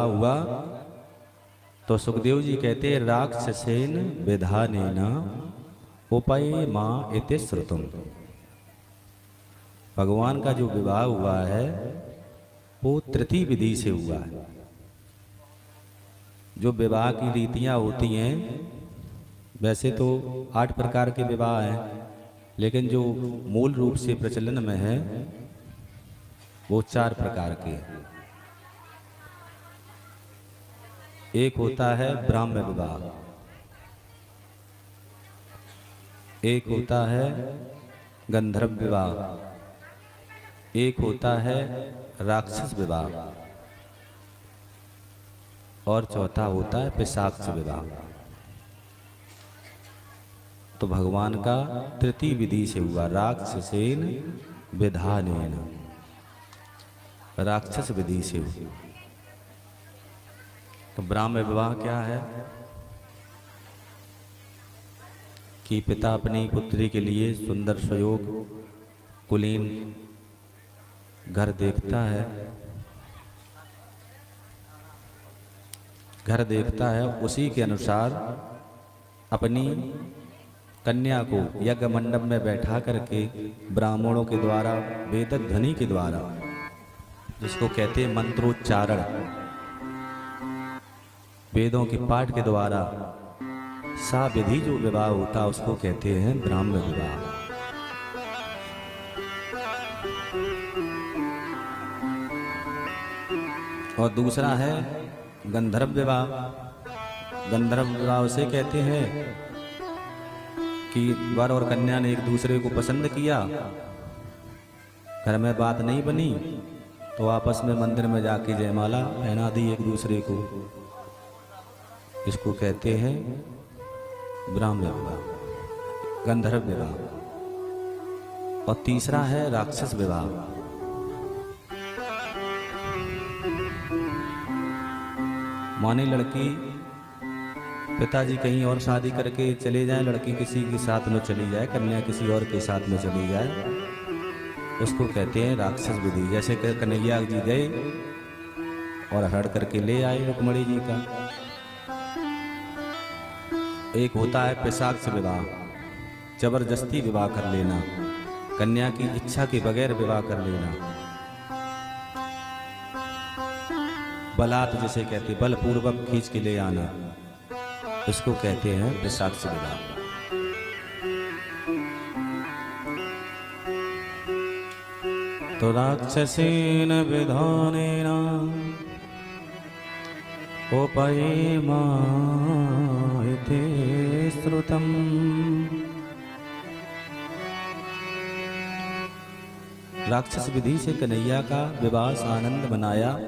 हुआ तो सुखदेव जी कहते राक्षसेन विधानेन उपये मां इति श्रुतम्। भगवान का जो विवाह हुआ है वो तृतीय विधि से हुआ है। जो विवाह की रीतियां होती हैं वैसे तो 8 प्रकार के विवाह हैं, लेकिन जो मूल रूप से प्रचलन में है वो 4 प्रकार के हैं। एक होता है ब्राह्म विवाह, एक होता है गंधर्व विवाह, एक होता है राक्षस विवाह और चौथा होता है पिशाच विवाह। तो भगवान का तृतीय विधि से हुआ राक्षसेन विधानेन, राक्षस विधि से हुआ। तो ब्राह्म विवाह क्या है कि पिता अपनी पुत्री के लिए सुंदर सुयोग कुलीन घर देखता है, उसी के अनुसार अपनी कन्या को यज्ञ मंडप में बैठा करके ब्राह्मणों के द्वारा वेद ध्वनि के द्वारा, जिसको कहते हैं मंत्रोच्चारण, वेदों के पाठ के द्वारा सा विधि जो विवाह होता उसको कहते हैं ब्राह्म विवाह। और दूसरा है गंधर्व विवाह। गंधर्व विवाह उसे कहते हैं कि वर और कन्या ने एक दूसरे को पसंद किया, घर में बात नहीं बनी तो आपस में मंदिर में जाके जयमाला पहना दी एक दूसरे को, इसको कहते हैं ब्राह्म विवाह, गंधर्व विवाह। और तीसरा है राक्षस विवाह। माने लड़की पिताजी कहीं और शादी करके चले जाए, लड़की किसी के साथ में चली जाए, कन्या किसी और के साथ में चली जाए, उसको कहते हैं राक्षस विधि। जैसे कि कन्हैया जी गए और हड़ करके ले आए रुक्मणी जी का। एक होता है पिशाच विवाह, जबरदस्ती विवाह कर लेना, कन्या की इच्छा के बगैर विवाह कर लेना, बलात् जिसे कहते बलपूर्वक खींच के ले आना, इसको कहते हैं पिशाच विवाह। तो राक्षसेन विधानेन उपये मां इति श्रुतम्। राक्षस विधि से कन्हैया का विवाह आनंद मनाया।